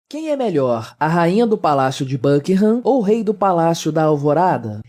Quem é melhor, a rainha do Palácio de Buckingham ou o rei do Palácio da Alvorada?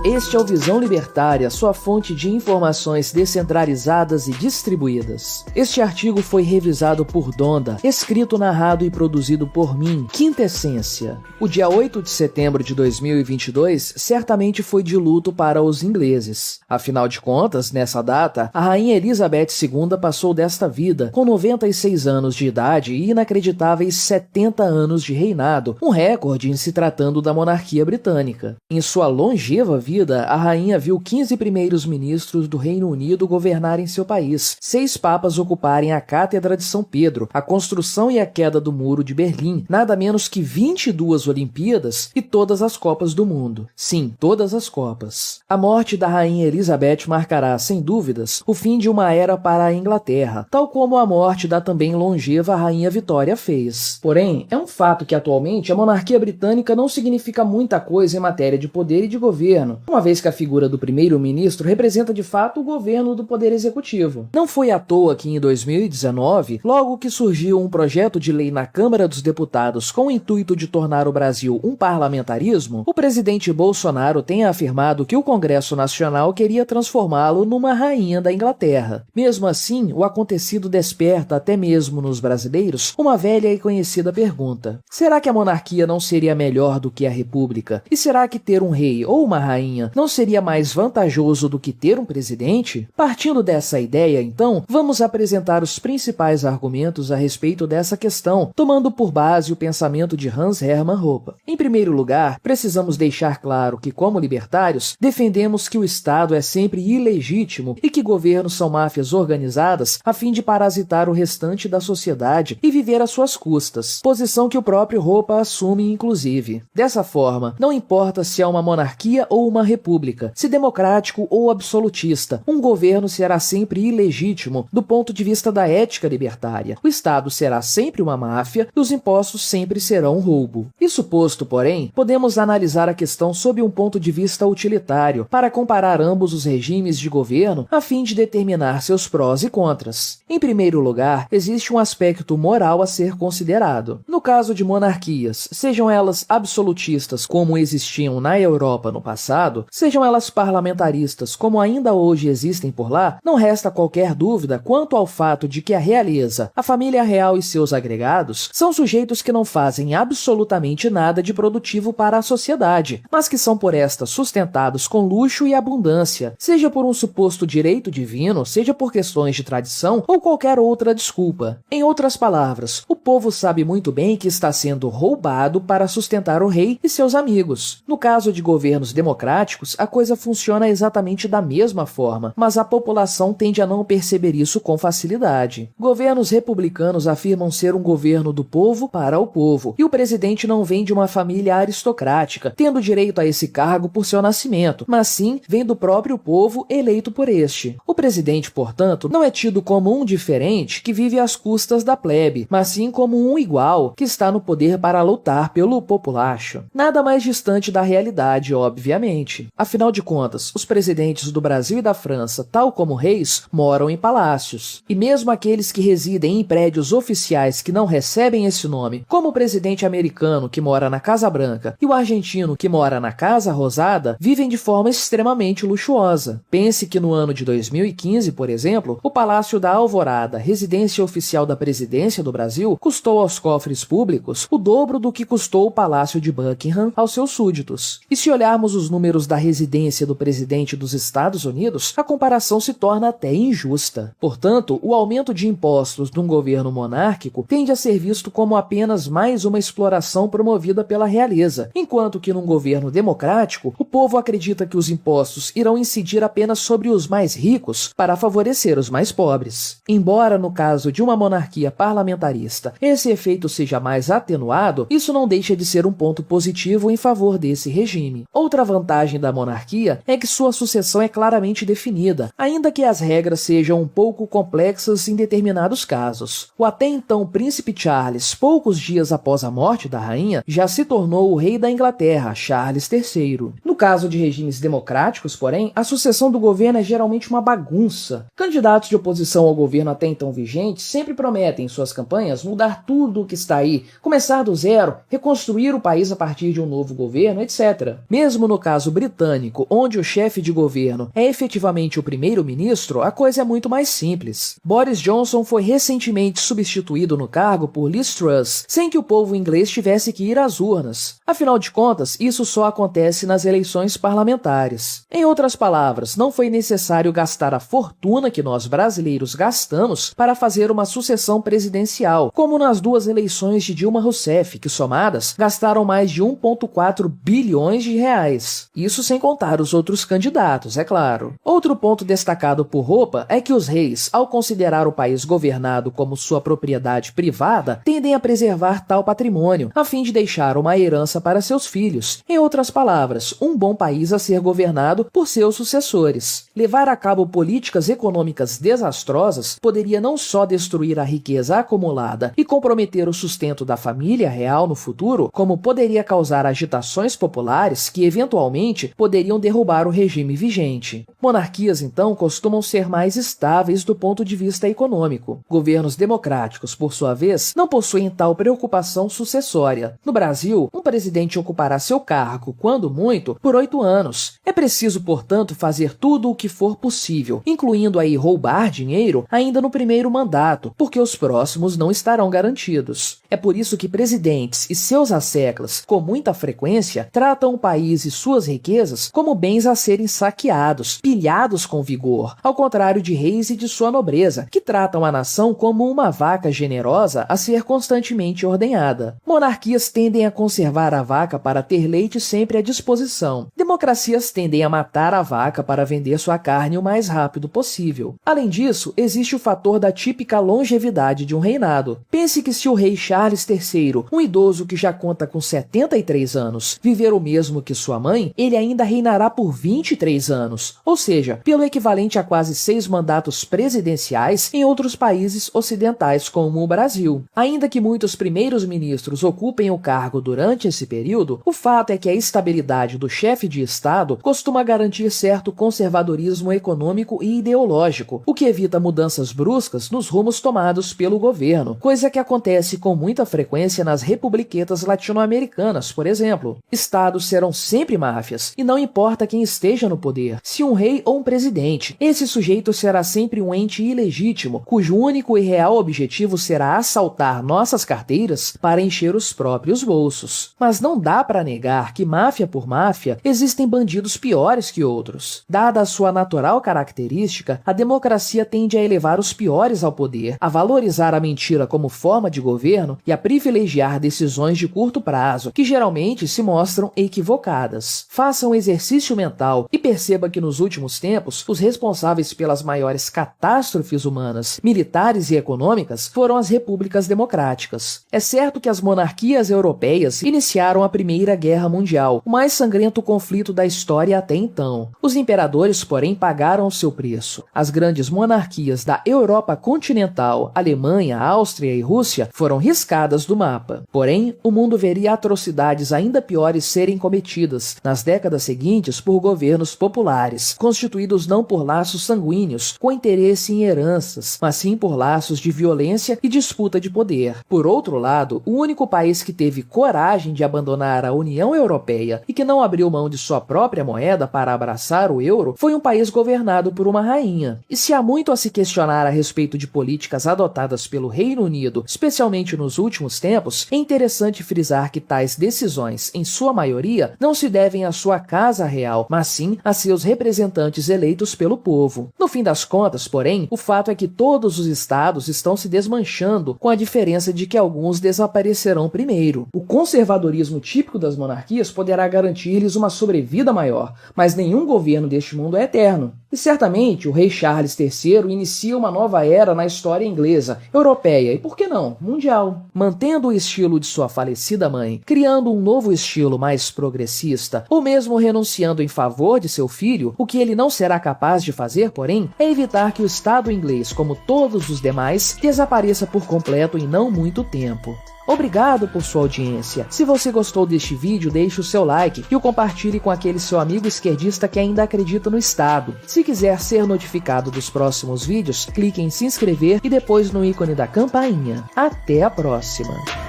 Este é o Visão Libertária, sua fonte de informações descentralizadas e distribuídas. Este artigo foi revisado por Donda, escrito, narrado e produzido por mim, Quintessência. O dia 8 de setembro de 2022 certamente foi de luto para os ingleses. Afinal de contas, nessa data, a rainha Elizabeth II passou desta vida com 96 anos de idade e inacreditáveis 70 anos de reinado, um recorde em se tratando da monarquia britânica. Em sua longeva vida, a rainha viu 15 primeiros ministros do Reino Unido governarem seu país, 6 papas ocuparem a Cátedra de São Pedro, a construção e a queda do Muro de Berlim, nada menos que 22 Olimpíadas e todas as Copas do Mundo. Sim, todas as Copas. A morte da rainha Elizabeth marcará, sem dúvidas, o fim de uma era para a Inglaterra, tal como a morte da também longeva rainha Vitória fez. Porém, é um fato que atualmente a monarquia britânica não significa muita coisa em matéria de poder e de governo, uma vez que a figura do primeiro-ministro representa de fato o governo do poder executivo. Não foi à toa que em 2019, logo que surgiu um projeto de lei na Câmara dos Deputados com o intuito de tornar o Brasil um parlamentarismo, o presidente Bolsonaro tenha afirmado que o Congresso Nacional queria transformá-lo numa rainha da Inglaterra. Mesmo assim, o acontecido desperta até mesmo nos brasileiros uma velha e conhecida pergunta: será que a monarquia não seria melhor do que a república? E será que ter um rei ou uma rainha não seria mais vantajoso do que ter um presidente? Partindo dessa ideia, então, vamos apresentar os principais argumentos a respeito dessa questão, tomando por base o pensamento de Hans Hermann Hoppe. Em primeiro lugar, precisamos deixar claro que, como libertários, defendemos que o Estado é sempre ilegítimo e que governos são máfias organizadas a fim de parasitar o restante da sociedade e viver às suas custas, posição que o próprio Hoppe assume, inclusive. Dessa forma, não importa se é uma monarquia ou uma república, se democrático ou absolutista, um governo será sempre ilegítimo do ponto de vista da ética libertária. O Estado será sempre uma máfia e os impostos sempre serão um roubo. Isso posto, porém, podemos analisar a questão sob um ponto de vista utilitário, para comparar ambos os regimes de governo a fim de determinar seus prós e contras. Em primeiro lugar, existe um aspecto moral a ser considerado. No caso de monarquias, sejam elas absolutistas como existiam na Europa no passado, sejam elas parlamentaristas como ainda hoje existem por lá, não resta qualquer dúvida quanto ao fato de que a realeza, a família real e seus agregados são sujeitos que não fazem absolutamente nada de produtivo para a sociedade, mas que são por esta sustentados com luxo e abundância, seja por um suposto direito divino, seja por questões de tradição ou qualquer outra desculpa. Em outras palavras, o povo sabe muito bem que está sendo roubado para sustentar o rei e seus amigos. No caso de governos democráticos, a coisa funciona exatamente da mesma forma, mas a população tende a não perceber isso com facilidade. Governos republicanos afirmam ser um governo do povo para o povo, e o presidente não vem de uma família aristocrática, tendo direito a esse cargo por seu nascimento, mas sim vem do próprio povo eleito por este. O presidente, portanto, não é tido como um diferente que vive às custas da plebe, mas sim como um igual que está no poder para lutar pelo populacho. Nada mais distante da realidade, obviamente. Afinal de contas, os presidentes do Brasil e da França, tal como reis, moram em palácios. E mesmo aqueles que residem em prédios oficiais que não recebem esse nome, como o presidente americano que mora na Casa Branca e o argentino que mora na Casa Rosada, vivem de forma extremamente luxuosa. Pense que no ano de 2015, por exemplo, o Palácio da Alvorada, residência oficial da presidência do Brasil, custou aos cofres públicos o dobro do que custou o Palácio de Buckingham aos seus súditos. E se olharmos os números da residência do presidente dos Estados Unidos, a comparação se torna até injusta. Portanto, o aumento de impostos de um governo monárquico tende a ser visto como apenas mais uma exploração promovida pela realeza, enquanto que num governo democrático, o povo acredita que os impostos irão incidir apenas sobre os mais ricos para favorecer os mais pobres. Embora no caso de uma monarquia parlamentarista esse efeito seja mais atenuado, isso não deixa de ser um ponto positivo em favor desse regime. Outra vantagem vantagem da monarquia é que sua sucessão é claramente definida, ainda que as regras sejam um pouco complexas em determinados casos. O até então príncipe Charles, poucos dias após a morte da rainha, já se tornou o rei da Inglaterra, Charles III. No caso de regimes democráticos, porém, a sucessão do governo é geralmente uma bagunça. Candidatos de oposição ao governo até então vigente sempre prometem em suas campanhas mudar tudo o que está aí, começar do zero, reconstruir o país a partir de um novo governo, etc. Mesmo no caso britânico, onde o chefe de governo é efetivamente o primeiro-ministro, a coisa é muito mais simples. Boris Johnson foi recentemente substituído no cargo por Liz Truss, sem que o povo inglês tivesse que ir às urnas. Afinal de contas, isso só acontece nas eleições parlamentares. Em outras palavras, não foi necessário gastar a fortuna que nós brasileiros gastamos para fazer uma sucessão presidencial, como nas duas eleições de Dilma Rousseff, que somadas gastaram mais de 1,4 bilhões de reais. Isso sem contar os outros candidatos, é claro. Outro ponto destacado por Hoppe é que os reis, ao considerar o país governado como sua propriedade privada, tendem a preservar tal patrimônio, a fim de deixar uma herança para seus filhos. Em outras palavras, um bom país a ser governado por seus sucessores. Levar a cabo políticas econômicas desastrosas poderia não só destruir a riqueza acumulada e comprometer o sustento da família real no futuro, como poderia causar agitações populares que, eventualmente, poderiam derrubar o regime vigente. Monarquias, então, costumam ser mais estáveis do ponto de vista econômico. Governos democráticos, por sua vez, não possuem tal preocupação sucessória. No Brasil, um presidente ocupará seu cargo, quando muito, por 8 anos. É preciso, portanto, fazer tudo o que for possível, incluindo aí roubar dinheiro ainda no primeiro mandato, porque os próximos não estarão garantidos. É por isso que presidentes e seus asseclas, com muita frequência, tratam o país e suas riquezas como bens a serem saqueados, pilhados com vigor, ao contrário de reis e de sua nobreza, que tratam a nação como uma vaca generosa a ser constantemente ordenhada. Monarquias tendem a conservar a vaca para ter leite sempre à disposição. Democracias tendem a matar a vaca para vender sua carne o mais rápido possível. Além disso, existe o fator da típica longevidade de um reinado. Pense que se o rei Charles III, um idoso que já conta com 73 anos, viver o mesmo que sua mãe, ele ainda reinará por 23 anos, ou seja, pelo equivalente a quase 6 mandatos presidenciais em outros países ocidentais como o Brasil. Ainda que muitos primeiros ministros ocupem o cargo durante esse período, o fato é que a estabilidade do chefe de Estado costuma garantir certo conservadorismo econômico e ideológico, o que evita mudanças bruscas nos rumos tomados pelo governo, coisa que acontece com muita frequência nas republiquetas latino-americanas, por exemplo. Estados serão sempre máfias, e não importa quem esteja no poder, se um rei ou um presidente, esse sujeito será sempre um ente ilegítimo, cujo único e real objetivo será assaltar nossas carteiras para encher os próprios bolsos. Mas não dá para negar que, máfia por máfia, existem bandidos piores que outros. Dada a sua natural característica, a democracia tende a elevar os piores ao poder, a valorizar a mentira como forma de governo e a privilegiar decisões de curto prazo, que geralmente se mostram equivocadas. Faça um exercício mental e perceba que nos últimos tempos, os responsáveis pelas maiores catástrofes humanas, militares e econômicas foram as repúblicas democráticas. É certo que as monarquias europeias iniciaram a Primeira Guerra Mundial, o mais sangrento conflito da história até então. Os imperadores, porém, pagaram o seu preço. As grandes monarquias da Europa continental, Alemanha, Áustria e Rússia, foram riscadas do mapa. Porém, o mundo veria atrocidades ainda piores serem cometidas nas décadas seguintes por governos populares, constituídos não por laços sanguíneos, com interesse em heranças, mas sim por laços de violência e disputa de poder. Por outro lado, o único país que teve coragem de abandonar a União Europeia e que não abriu mão de sua própria moeda para abraçar o euro foi um país governado por uma rainha. E se há muito a se questionar a respeito de políticas adotadas pelo Reino Unido, especialmente nos últimos tempos, é interessante frisar que tais decisões, em sua maioria, não se devem à sua casa real, mas sim a seus representantes eleitos pelo povo. No fim das contas, porém, o fato é que todos os estados estão se desmanchando, com a diferença de que alguns desaparecerão primeiro. O conservadorismo típico das monarquias poderá garantir-lhes uma sobrevida maior, mas nenhum governo deste mundo é eterno. E certamente o rei Charles III inicia uma nova era na história inglesa, europeia e, por que não, mundial. Mantendo o estilo de sua falecida mãe, criando um novo estilo mais progressista, ou mesmo renunciando em favor de seu filho, o que ele não será capaz de fazer, porém, é evitar que o Estado inglês, como todos os demais, desapareça por completo em não muito tempo. Obrigado por sua audiência. Se você gostou deste vídeo, deixe o seu like e o compartilhe com aquele seu amigo esquerdista que ainda acredita no Estado. Se quiser ser notificado dos próximos vídeos, clique em se inscrever e depois no ícone da campainha. Até a próxima!